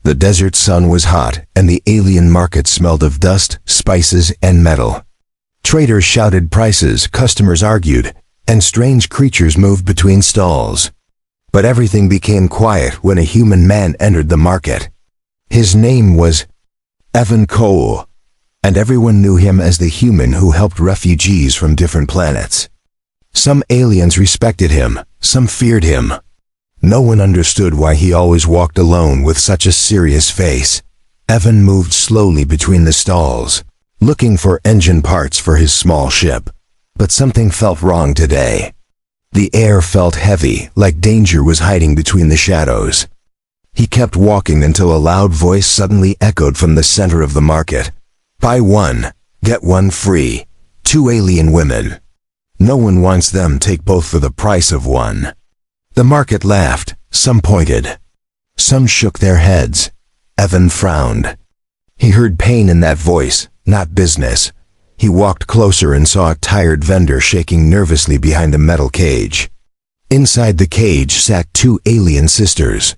The desert sun was hot, and the alien market smelled of dust, spices, and metal. Traders shouted prices, customers argued, and strange creatures moved between stalls. But everything became quiet when a human man entered the market. His name was Evan Cole, and everyone knew him as the human who helped refugees from different planets. Some aliens respected him, some feared him. No one understood why he always walked alone with such a serious face. Evan moved slowly between the stalls, looking for engine parts for his small ship. But something felt wrong today. The air felt heavy, like danger was hiding between the shadows. He kept walking until a loud voice suddenly echoed from the center of the market. Buy one, get one free. 2 alien women. No one wants them, take both for the price of one. The market laughed, some pointed. Some shook their heads. Evan frowned. He heard pain in that voice, not business. He walked closer and saw a tired vendor shaking nervously behind a metal cage. Inside the cage sat 2 alien sisters.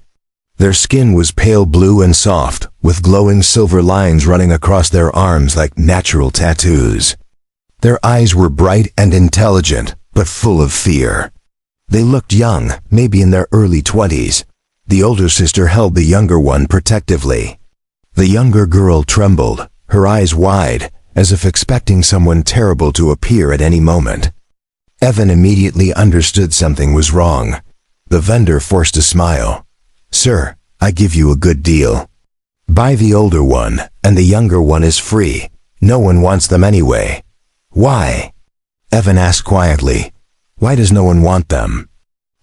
Their skin was pale blue and soft, with glowing silver lines running across their arms like natural tattoos. Their eyes were bright and intelligent, but full of fear. They looked young, maybe in their early 20s. The older sister held the younger one protectively. The younger girl trembled, her eyes wide, as if expecting someone terrible to appear at any moment. Evan immediately understood something was wrong. The vendor forced a smile. Sir, I give you a good deal. Buy the older one, and the younger one is free. No one wants them anyway. Why? Evan asked quietly. Why does no one want them?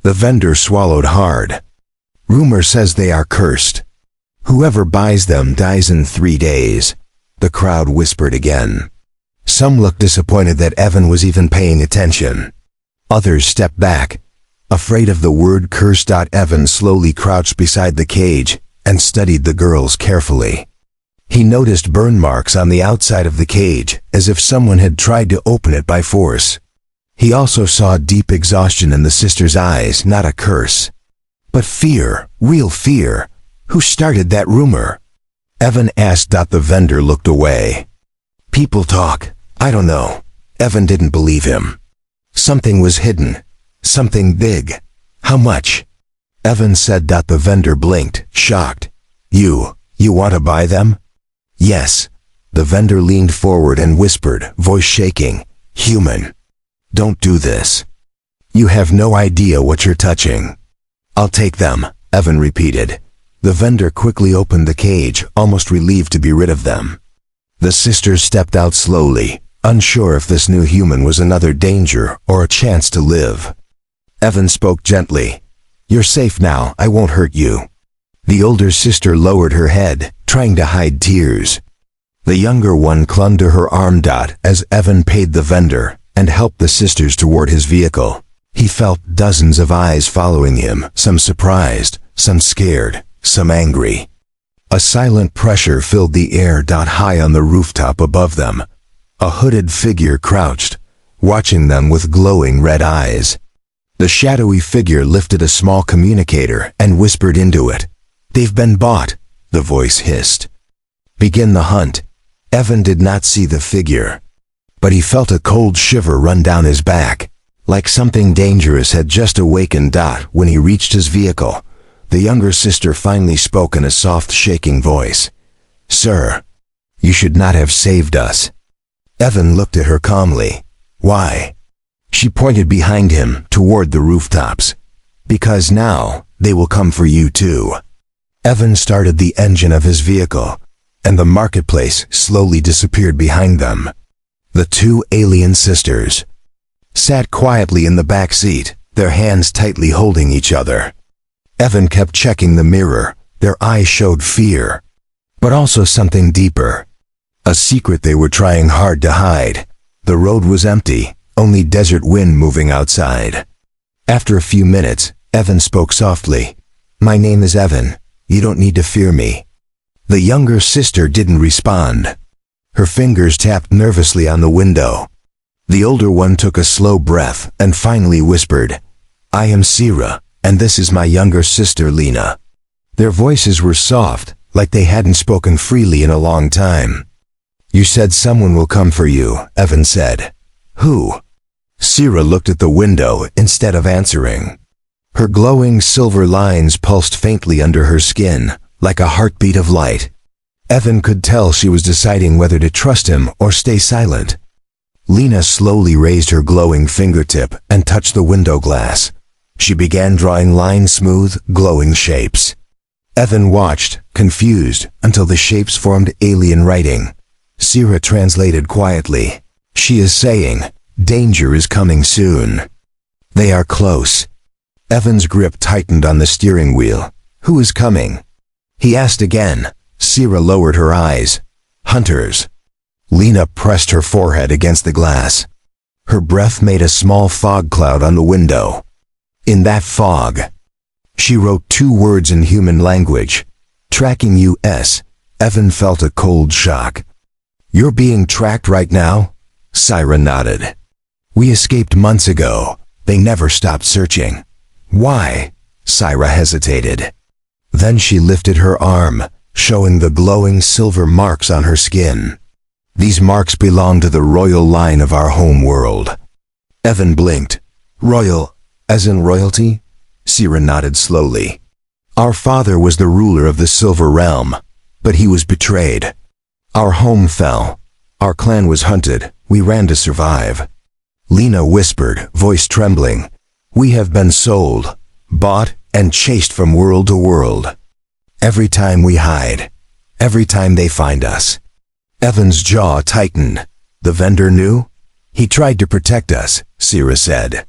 The vendor swallowed hard. Rumor says they are cursed. Whoever buys them dies in 3 days. The crowd whispered again. Some looked disappointed that Evan was even paying attention. Others stepped back, afraid of the word curse. Evan slowly crouched beside the cage and studied the girls carefully. He noticed burn marks on the outside of the cage, as if someone had tried to open it by force. He also saw deep exhaustion in the sisters' eyes, not a curse, but fear, real fear. Who started that rumor? Evan asked. The vendor looked away. People talk. I don't know. Evan didn't believe him. Something was hidden. Something big. How much? Evan said. The vendor blinked, shocked. You want to buy them? Yes. The vendor leaned forward and whispered, voice shaking. Human. Don't do this. You have no idea what you're touching. I'll take them, Evan repeated. The vendor quickly opened the cage, almost relieved to be rid of them. The sisters stepped out slowly, unsure if this new human was another danger or a chance to live. Evan spoke gently. You're safe now, I won't hurt you. The older sister lowered her head, trying to hide tears. The younger one clung to her arm. As Evan paid the vendor and helped the sisters toward his vehicle, he felt dozens of eyes following him, some surprised, some scared, some angry. A silent pressure filled the air. High on the rooftop above them, a hooded figure crouched, watching them with glowing red eyes. The shadowy figure lifted a small communicator and whispered into it. They've been bought, the voice hissed. Begin the hunt. Evan did not see the figure, but he felt a cold shiver run down his back, like something dangerous had just awakened. When he reached his vehicle, the younger sister finally spoke in a soft, shaking voice. Sir, you should not have saved us. Evan looked at her calmly. Why? She pointed behind him, toward the rooftops. Because now, they will come for you too. Evan started the engine of his vehicle, and the marketplace slowly disappeared behind them. The 2 alien sisters sat quietly in the back seat, their hands tightly holding each other. Evan kept checking the mirror. Their eyes showed fear, but also something deeper. A secret they were trying hard to hide. The road was empty, only desert wind moving outside. After a few minutes, Evan spoke softly. My name is Evan. You don't need to fear me. The younger sister didn't respond. Her fingers tapped nervously on the window. The older one took a slow breath and finally whispered, I am Sira, and this is my younger sister Lena. Their voices were soft, like they hadn't spoken freely in a long time. "You said someone will come for you," Evan said. "Who?" Sira looked at the window instead of answering. Her glowing silver lines pulsed faintly under her skin, like a heartbeat of light. Evan could tell she was deciding whether to trust him or stay silent. Lena slowly raised her glowing fingertip and touched the window glass. She began drawing line-smooth, glowing shapes. Evan watched, confused, until the shapes formed alien writing. Sira translated quietly. "She is saying, 'Danger is coming soon.'" "They are close." Evan's grip tightened on the steering wheel. "Who is coming?" He asked again. Sira lowered her eyes. "Hunters." Lena pressed her forehead against the glass. Her breath made a small fog cloud on the window. In that fog, she wrote 2 words in human language. "Tracking US." Evan felt a cold shock. "You're being tracked right now?" Sira nodded. "We escaped months ago. They never stopped searching." "Why?" Sira hesitated. Then she lifted her arm, showing the glowing silver marks on her skin. "These marks belong to the royal line of our home world." Evan blinked. "Royal, as in royalty?" Sira nodded slowly. "Our father was the ruler of the Silver Realm, but he was betrayed. Our home fell. Our clan was hunted. We ran to survive." Lena whispered, voice trembling. "We have been sold, bought, and chased from world to world. Every time we hide, every time they find us." Evan's jaw tightened. "The vendor knew?" "He tried to protect us," Sira said.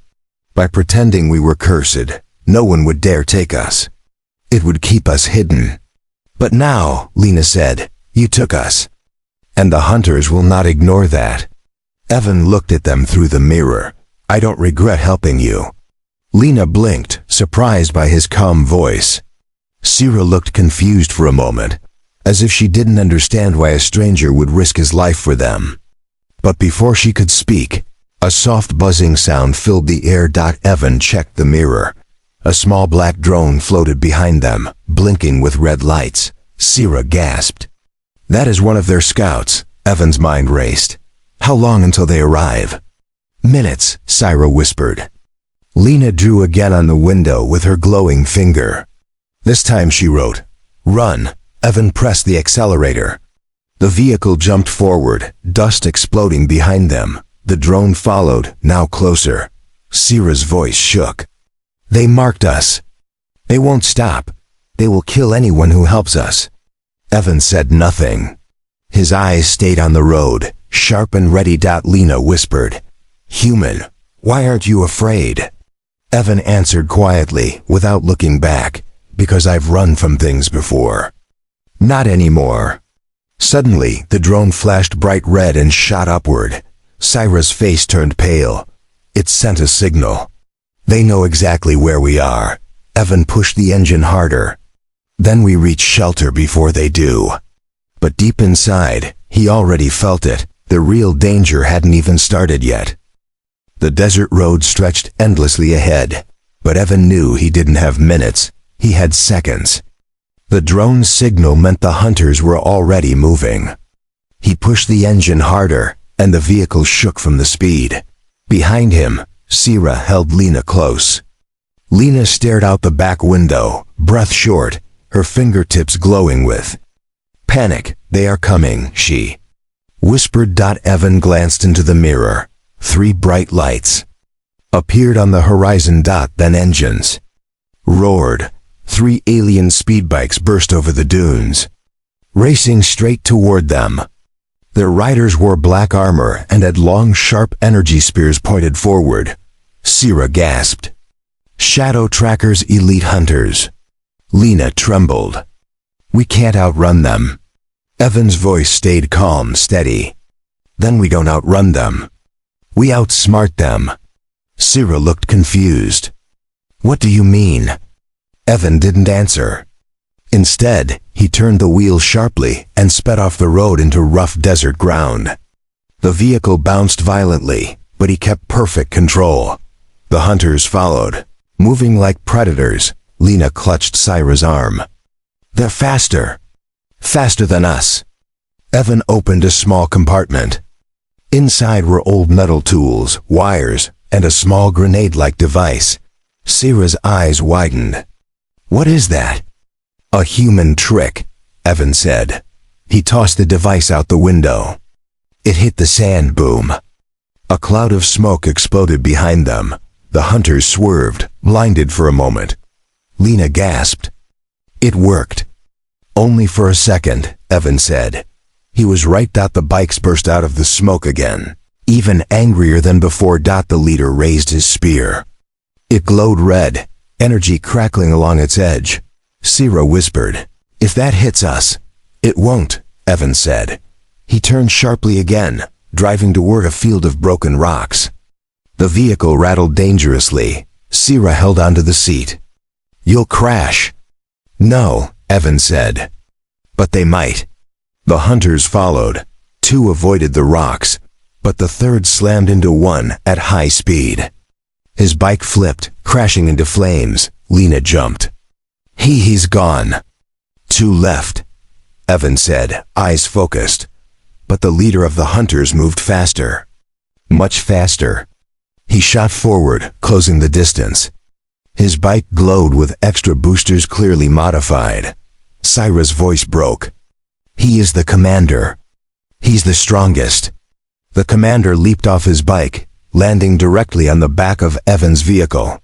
"By pretending we were cursed, no one would dare take us. It would keep us hidden." "But now," Lena said, "you took us. And the hunters will not ignore that." Evan looked at them through the mirror. "I don't regret helping you." Lena blinked, surprised by his calm voice. Sira looked confused for a moment, as if she didn't understand why a stranger would risk his life for them. But before she could speak, a soft buzzing sound filled the air. Evan checked the mirror. A small black drone floated behind them, blinking with red lights. Sira gasped. "That is one of their scouts." Evan's mind raced. "How long until they arrive?" "Minutes," Sira whispered. Lena drew again on the window with her glowing finger. This time she wrote, "Run." Evan pressed the accelerator. The vehicle jumped forward, dust exploding behind them. The drone followed, now closer. Sira's voice shook. "They marked us. They won't stop. They will kill anyone who helps us." Evan said nothing. His eyes stayed on the road, sharp and ready. Lena whispered, "Human, why aren't you afraid?" Evan answered quietly, without looking back, "Because I've run from things before." "Not anymore." Suddenly, the drone flashed bright red and shot upward. Sira's face turned pale. It sent a signal. "They know exactly where we are." Evan pushed the engine harder. "Then we reach shelter before they do." But deep inside, he already felt it. The real danger hadn't even started yet. The desert road stretched endlessly ahead, but Evan knew he didn't have minutes. He had seconds. The drone's signal meant the hunters were already moving. He pushed the engine harder, and the vehicle shook from the speed. Behind him, Sira held Lena close. Lena stared out the back window, breath short, her fingertips glowing with panic. "They are coming," she whispered. Evan glanced into the mirror. 3 bright lights appeared on the horizon. Then engines roared. 3 alien speedbikes burst over the dunes, racing straight toward them. Their riders wore black armor and had long, sharp energy spears pointed forward. Sira gasped. "Shadow Trackers, elite hunters." Lena trembled. "We can't outrun them." Evan's voice stayed calm, steady. "Then we don't outrun them. We outsmart them." Sira looked confused. "What do you mean?" Evan didn't answer. Instead, he turned the wheel sharply and sped off the road into rough desert ground. The vehicle bounced violently, but he kept perfect control. The hunters followed, moving like predators. Lena clutched Sira's arm. "They're faster." Faster than us. Evan opened a small compartment. Inside were old metal tools, wires, and a small grenade-like device. Sira's eyes widened. What is that? A human trick, Evan said. He tossed the device out the window. It hit the sand boom. A cloud of smoke exploded behind them. The hunters swerved, blinded for a moment. Lena gasped. It worked. Only for a second, Evan said. He was right. The bikes burst out of the smoke again. Even angrier than before. The leader raised his spear. It glowed red, energy crackling along its edge. Sira whispered, "If that hits us." "It won't," Evan said. He turned sharply again, driving toward a field of broken rocks. The vehicle rattled dangerously. Sira held onto the seat. "You'll crash." "No," Evan said. "But they might." The hunters followed. Two avoided the rocks, but the third slammed into one at high speed. His bike flipped, crashing into flames. Lena jumped. He's gone." "Two left," Evan said, eyes focused. But the leader of the hunters moved faster. Much faster. He shot forward, closing the distance. His bike glowed with extra boosters clearly modified. Sira's voice broke. "He is the commander. He's the strongest." The commander leaped off his bike, landing directly on the back of Evan's vehicle.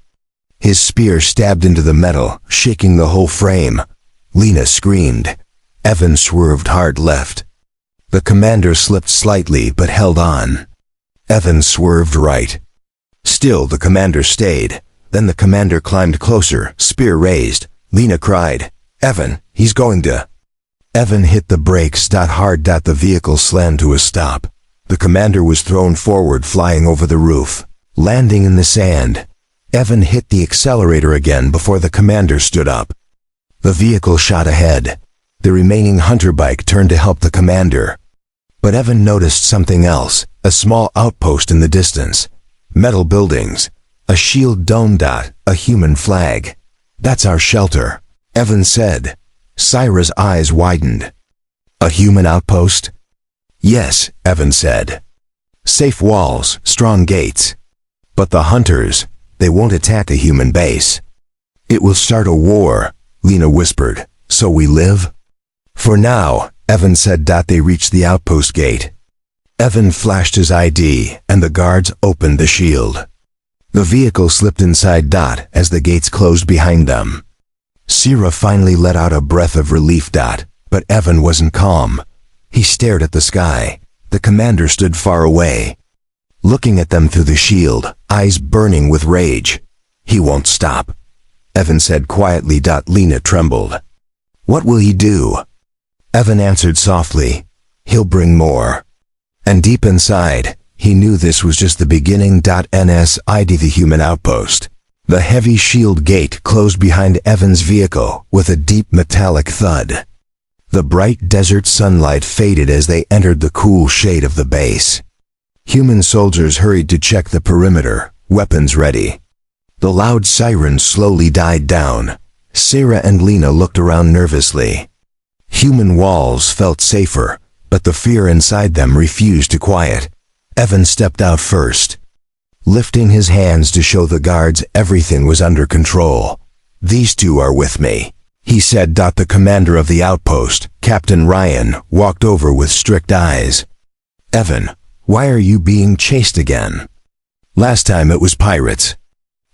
His spear stabbed into the metal, shaking the whole frame. Lena screamed. Evan swerved hard left. The commander slipped slightly but held on. Evan swerved right. Still the commander stayed. Then the commander climbed closer, spear raised. Lena cried, "Evan, he's going to..." Evan hit the brakes hard. The vehicle slammed to a stop. The commander was thrown forward, flying over the roof, landing in the sand. Evan hit the accelerator again before the commander stood up. The vehicle shot ahead. The remaining hunter bike turned to help the commander. But Evan noticed something else, a small outpost in the distance. Metal buildings, a shield dome. A human flag. "That's our shelter," Evan said. Sira's eyes widened. "A human outpost?" "Yes," Evan said. "Safe walls, strong gates. But the hunters, they won't attack a human base." "It will start a war," Lena whispered. "So we live?" "For now," Evan said. They reached the outpost gate. Evan flashed his ID, and the guards opened the shield. The vehicle slipped inside. As the gates closed behind them. Sira finally let out a breath of relief. But Evan wasn't calm. He stared at the sky. The commander stood far away, looking at them through the shield, eyes burning with rage. "He won't stop," Evan said quietly. Lena trembled. "What will he do?" Evan answered softly, "He'll bring more." And deep inside, he knew this was just the beginning. Inside the human outpost, the heavy shield gate closed behind Evan's vehicle with a deep metallic thud. The bright desert sunlight faded as they entered the cool shade of the base. Human soldiers hurried to check the perimeter, weapons ready. The loud sirens slowly died down. Sira and Lena looked around nervously. Human walls felt safer, but the fear inside them refused to quiet. Evan stepped out first, lifting his hands to show the guards everything was under control. "These two are with me," he said. The commander of the outpost, Captain Ryan, walked over with strict eyes. "Evan, why are you being chased again?" "Last time it was pirates.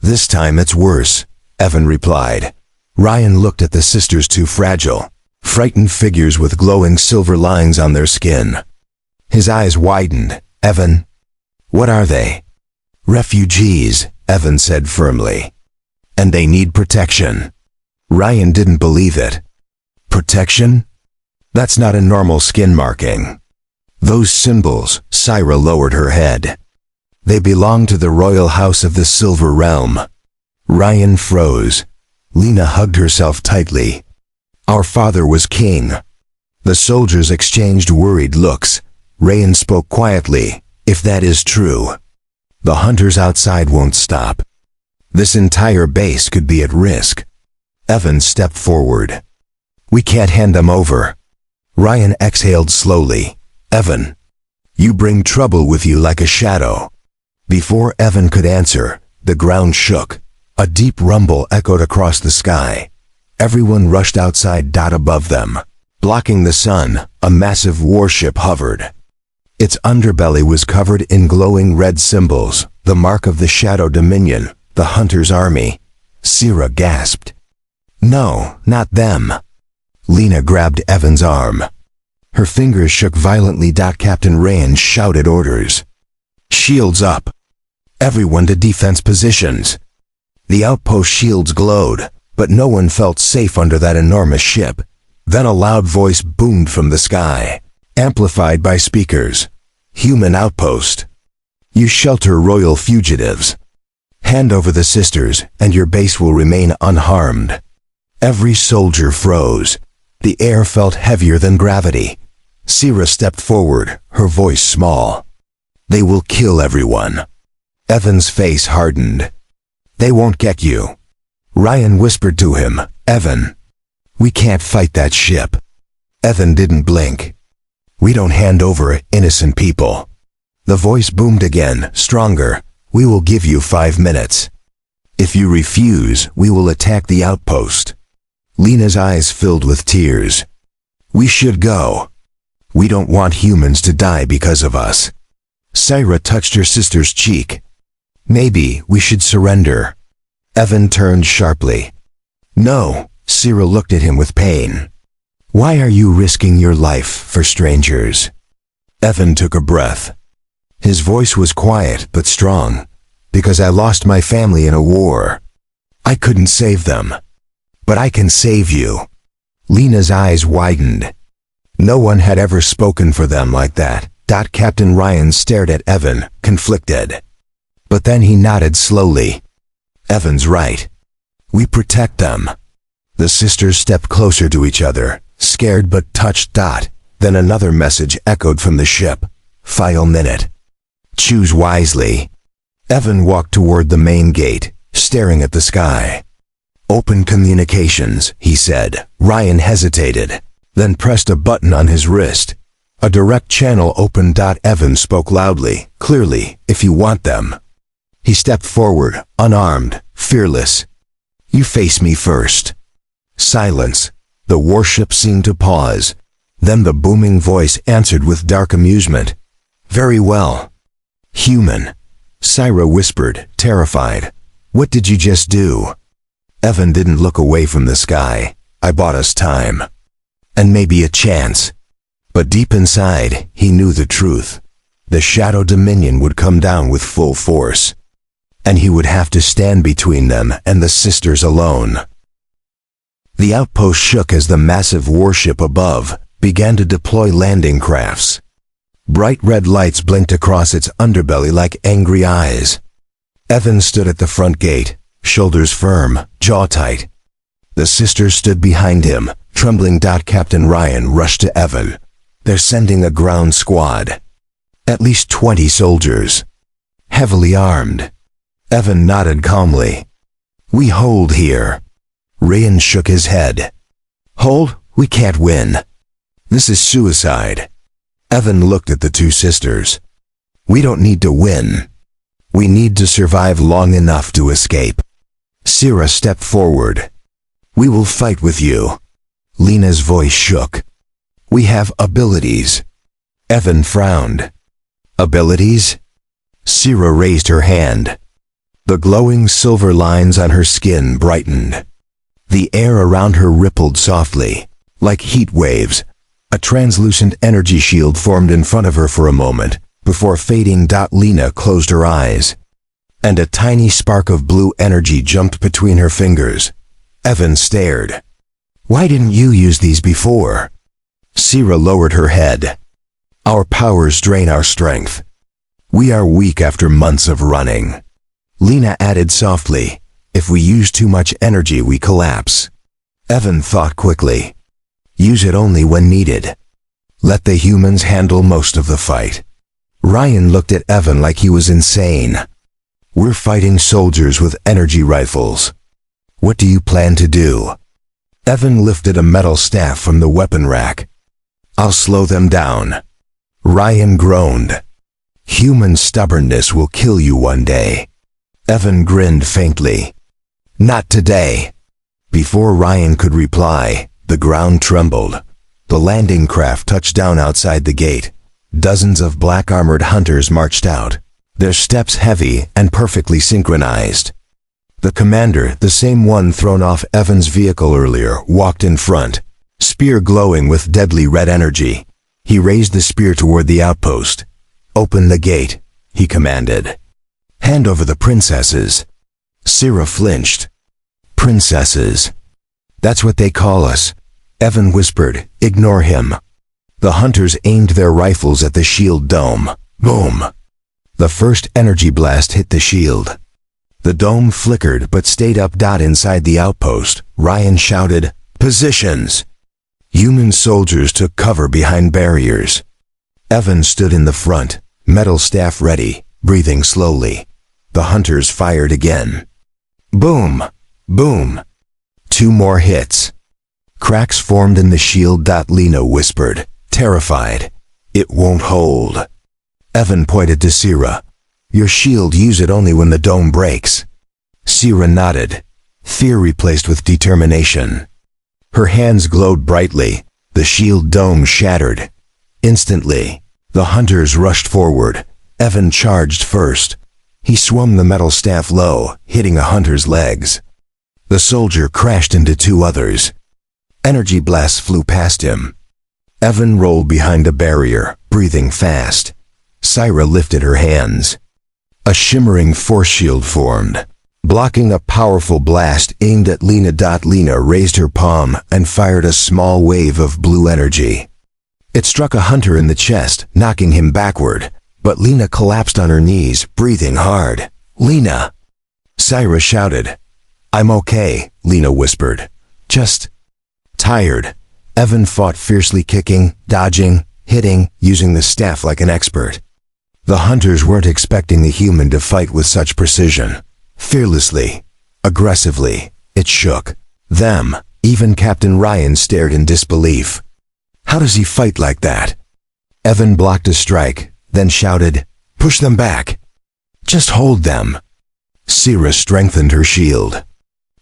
This time it's worse," Evan replied. Ryan looked at the sisters, two fragile, frightened figures with glowing silver lines on their skin. His eyes widened. "Evan, what are they?" "Refugees," Evan said firmly. "And they need protection." Ryan didn't believe it. "Protection? That's not a normal skin marking. Those symbols," Sira lowered her head. "They belong to the royal house of the Silver Realm." Ryan froze. Lena hugged herself tightly. "Our father was king." The soldiers exchanged worried looks. Ryan spoke quietly, "If that is true, the hunters outside won't stop. This entire base could be at risk." Evan stepped forward. "We can't hand them over." Ryan exhaled slowly. Evan, you bring trouble with you like a shadow. Before Evan could answer, the ground shook. A deep rumble echoed across the sky. Everyone rushed outside. Above them, blocking the sun, a massive warship hovered. Its underbelly was covered in glowing red symbols, the mark of the Shadow Dominion, the Hunter's Army. Sira gasped. No, not them. Lena grabbed Evan's arm. Her fingers shook violently. Captain Ryan shouted orders. Shields up. Everyone to defense positions. The outpost shields glowed, but no one felt safe under that enormous ship. Then a loud voice boomed from the sky, amplified by speakers. Human outpost. You shelter royal fugitives. Hand over the sisters, and your base will remain unharmed. Every soldier froze. The air felt heavier than gravity. Sira stepped forward, her voice small. They will kill everyone. Evan's face hardened. They won't get you. Ryan whispered to him, Evan, we can't fight that ship. Evan didn't blink. We don't hand over innocent people. The voice boomed again, stronger. We will give you 5 minutes. If you refuse, we will attack the outpost. Lena's eyes filled with tears. We should go. We don't want humans to die because of us. Sira touched her sister's cheek. Maybe we should surrender. Evan turned sharply. No, Sira looked at him with pain. Why are you risking your life for strangers? Evan took a breath. His voice was quiet but strong. Because I lost my family in a war. I couldn't save them. But I can save you. Lena's eyes widened. No one had ever spoken for them like that. Captain Ryan stared at Evan, conflicted. But then he nodded slowly. Evan's right. We protect them. The sisters stepped closer to each other, scared but touched. Then another message echoed from the ship. Final minute. Choose wisely. Evan walked toward the main gate, staring at the sky. Open communications, he said. Ryan hesitated, then pressed a button on his wrist. A direct channel opened. Evan spoke loudly, clearly, if you want them. He stepped forward, unarmed, fearless. You face me first. Silence. The warship seemed to pause. Then the booming voice answered with dark amusement. Very well. Human. Sira whispered, terrified. What did you just do? Evan didn't look away from the sky. I bought us time. And maybe a chance. But deep inside, he knew the truth. The Shadow Dominion would come down with full force. And he would have to stand between them and the sisters alone. The outpost shook as the massive warship above began to deploy landing crafts. Bright red lights blinked across its underbelly like angry eyes. Evan stood at the front gate, shoulders firm, jaw tight. The sisters stood behind him, trembling. Captain Ryan rushed to Evan. They're sending a ground squad. At least 20 soldiers. Heavily armed. Evan nodded calmly. We hold here. Ryan shook his head. Hold? We can't win. This is suicide. Evan looked at the two sisters. We don't need to win. We need to survive long enough to escape. Sira stepped forward. We will fight with you. Lena's voice shook. We have abilities. Evan frowned. Abilities? Sira raised her hand. The glowing silver lines on her skin brightened. The air around her rippled softly, like heat waves. A translucent energy shield formed in front of her for a moment, before fading. Lena closed her eyes. And a tiny spark of blue energy jumped between her fingers. Evan stared. Why didn't you use these before? Sira lowered her head. Our powers drain our strength. We are weak after months of running. Lena added softly, if we use too much energy we collapse. Evan thought quickly. Use it only when needed. Let the humans handle most of the fight. Ryan looked at Evan like he was insane. We're fighting soldiers with energy rifles. What do you plan to do? Evan lifted a metal staff from the weapon rack. I'll slow them down. Ryan groaned. Human stubbornness will kill you one day. Evan grinned faintly. Not today. Before Ryan could reply, the ground trembled. The landing craft touched down outside the gate. Dozens of black-armored hunters marched out, their steps heavy and perfectly synchronized. The commander, the same one thrown off Evan's vehicle earlier, walked in front, spear glowing with deadly red energy. He raised the spear toward the outpost. Open the gate, he commanded. Hand over the princesses. Sira flinched. Princesses. That's what they call us. Evan whispered, ignore him. The hunters aimed their rifles at the shield dome. Boom! The first energy blast hit the shield. The dome flickered but stayed up. Inside the outpost, Ryan shouted, positions! Human soldiers took cover behind barriers. Evan stood in the front, metal staff ready, breathing slowly. The hunters fired again. Boom! Boom! 2 more hits. Cracks formed in the shield. Lena whispered, terrified. It won't hold. Evan pointed to Sira. Your shield, use it only when the dome breaks. Sira nodded, fear replaced with determination. Her hands glowed brightly. The shield dome shattered. Instantly, the hunters rushed forward. Evan charged first. He swung the metal staff low, hitting a hunter's legs. The soldier crashed into 2 others. Energy blasts flew past him. Evan rolled behind a barrier, breathing fast. Sira lifted her hands. A shimmering force shield formed, blocking a powerful blast aimed at Lena. Lena raised her palm and fired a small wave of blue energy. It struck a hunter in the chest, knocking him backward, but Lena collapsed on her knees, breathing hard. Lena! Sira shouted. I'm okay, Lena whispered. Just tired. Evan fought fiercely, kicking, dodging, hitting, using the staff like an expert. The hunters weren't expecting the human to fight with such precision. Fearlessly, aggressively, it shook them. Even Captain Ryan stared in disbelief. How does he fight like that? Evan blocked a strike, then shouted, push them back. Just hold them. Sira strengthened her shield.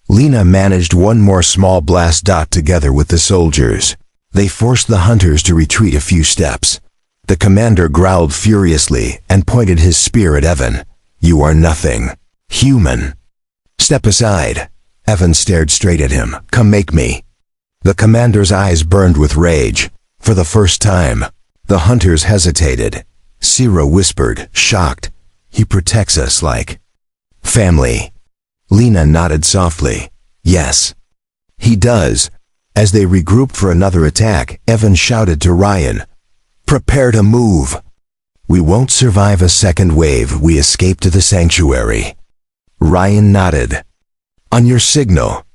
Lena managed 1 more small blast. Together with the soldiers, they forced the hunters to retreat a few steps. The commander growled furiously and pointed his spear at Evan. You are nothing. Human. Step aside. Evan stared straight at him. Come make me. The commander's eyes burned with rage. For the first time, the hunters hesitated. Sira whispered, shocked. He protects us like family. Lena nodded softly. Yes. He does. As they regrouped for another attack, Evan shouted to Ryan, prepare to move. We won't survive a second wave. We escape to the sanctuary. Ryan nodded. On your signal.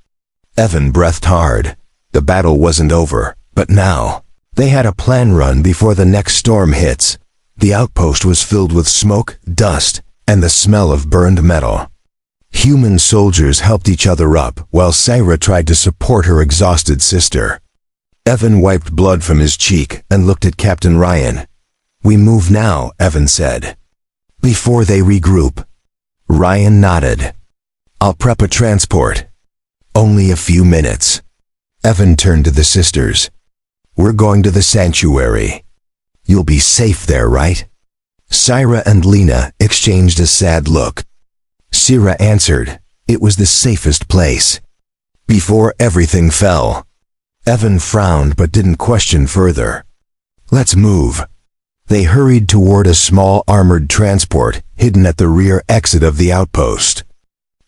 Evan breathed hard. The battle wasn't over, but now, they had a plan. Run before the next storm hits. The outpost was filled with smoke, dust, and the smell of burned metal. Human soldiers helped each other up while Sira tried to support her exhausted sister. Evan wiped blood from his cheek and looked at Captain Ryan. We move now, Evan said. Before they regroup. Ryan nodded. I'll prep a transport. Only a few minutes. Evan turned to the sisters. We're going to the sanctuary. You'll be safe there, right? Sira and Lena exchanged a sad look. Sira answered, it was the safest place. Before everything fell. Evan frowned but didn't question further. Let's move. They hurried toward a small armored transport hidden at the rear exit of the outpost.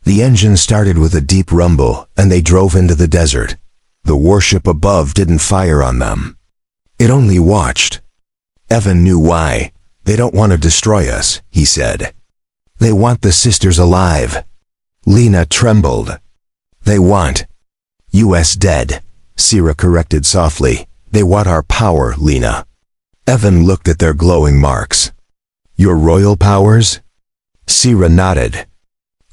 The engine started with a deep rumble and they drove into the desert. The warship above didn't fire on them. It only watched. Evan knew why. They don't want to destroy us, he said. They want the sisters alive. Lena trembled. They want us dead, Sira corrected softly. They want our power, Lena. Evan looked at their glowing marks. Your royal powers? Sira nodded.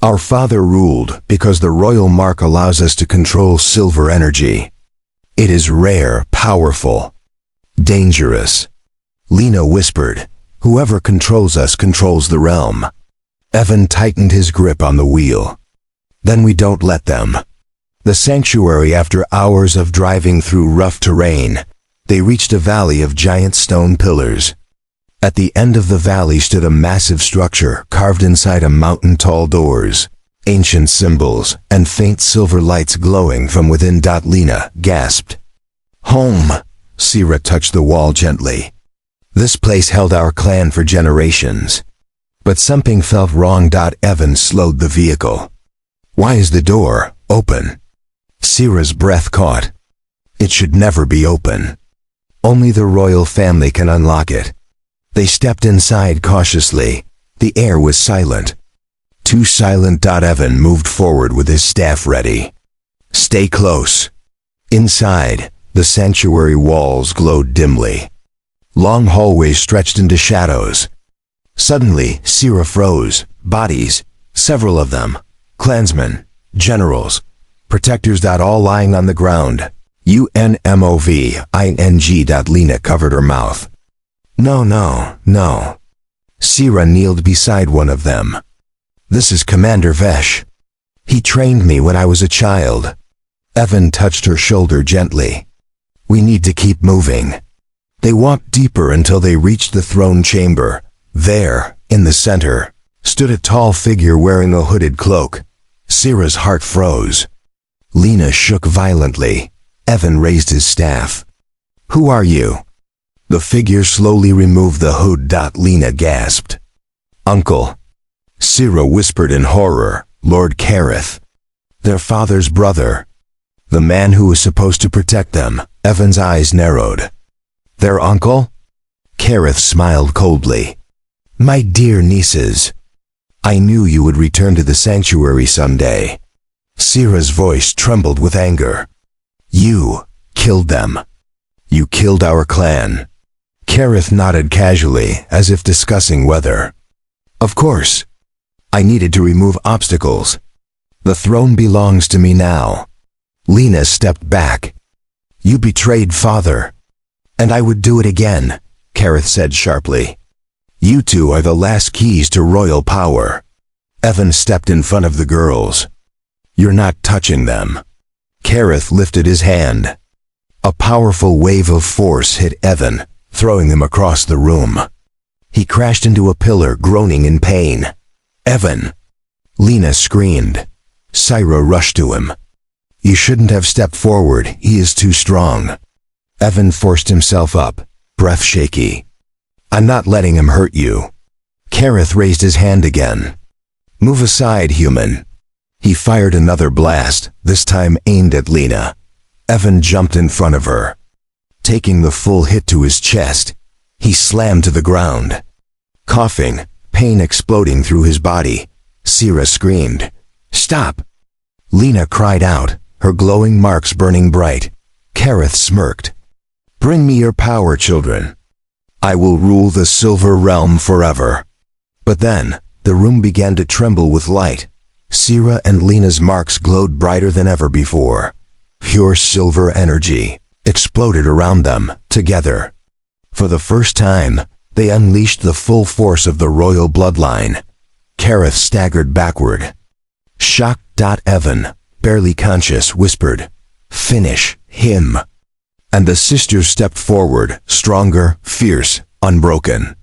Our father ruled because the royal mark allows us to control silver energy. It is rare, powerful. Dangerous. Lena whispered, "Whoever controls us controls the realm." Evan tightened his grip on the wheel. "Then we don't let them." The sanctuary, after hours of driving through rough terrain, they reached a valley of giant stone pillars. At the end of the valley stood a massive structure carved inside a mountain-tall doors, ancient symbols, and faint silver lights glowing from within. Lena gasped. "Home." Sira touched the wall gently. "This place held our clan for generations." But something felt wrong. Evan slowed the vehicle. "Why is the door open?" Sira's breath caught. "It should never be open. Only the royal family can unlock it." They stepped inside cautiously. The air was silent. Too silent. Evan moved forward with his staff ready. "Stay close." Inside, the sanctuary walls glowed dimly. Long hallways stretched into shadows. Suddenly, Sira froze. Bodies, several of them, clansmen, generals, protectors. All lying on the ground. UNMOVING. Lena covered her mouth. "No, no, no." Sira kneeled beside one of them. "This is Commander Vesh. He trained me when I was a child." Evan touched her shoulder gently. "We need to keep moving." They walked deeper until they reached the throne chamber. There, in the center, stood a tall figure wearing a hooded cloak. Sira's heart froze. Lena shook violently. Evan raised his staff. "Who are you?" The figure slowly removed the hood. Lena gasped. "Uncle." Sira whispered in horror. "Lord Kareth. Their father's brother. The man who was supposed to protect them." Evan's eyes narrowed. "Their uncle?" Kareth smiled coldly. "My dear nieces, I knew you would return to the sanctuary someday." Sira's voice trembled with anger. "You killed them. You killed our clan." Kareth nodded casually, as if discussing weather. "Of course. I needed to remove obstacles. The throne belongs to me now." Lena stepped back. "You betrayed father." "And I would do it again," Kareth said sharply. "You two are the last keys to royal power." Evan stepped in front of the girls. "You're not touching them." Kareth lifted his hand. A powerful wave of force hit Evan, throwing him across the room. He crashed into a pillar, groaning in pain. "Evan!" Lena screamed. Sira rushed to him. "You shouldn't have stepped forward. He is too strong." Evan forced himself up, breath shaky. "I'm not letting him hurt you." Kareth raised his hand again. "Move aside, human." He fired another blast, this time aimed at Lena. Evan jumped in front of her. Taking the full hit to his chest, he slammed to the ground. Coughing, pain exploding through his body, Sira screamed, "Stop!" Lena cried out, her glowing marks burning bright. Kareth smirked. "Bring me your power, children. I will rule the Silver Realm forever." But then, the room began to tremble with light. Sira and Lena's marks glowed brighter than ever before. Pure silver energy exploded around them, together. For the first time, they unleashed the full force of the royal bloodline. Kareth staggered backward. Shocked. Evan, barely conscious, whispered, "Finish him." And the sisters stepped forward, stronger, fierce, unbroken.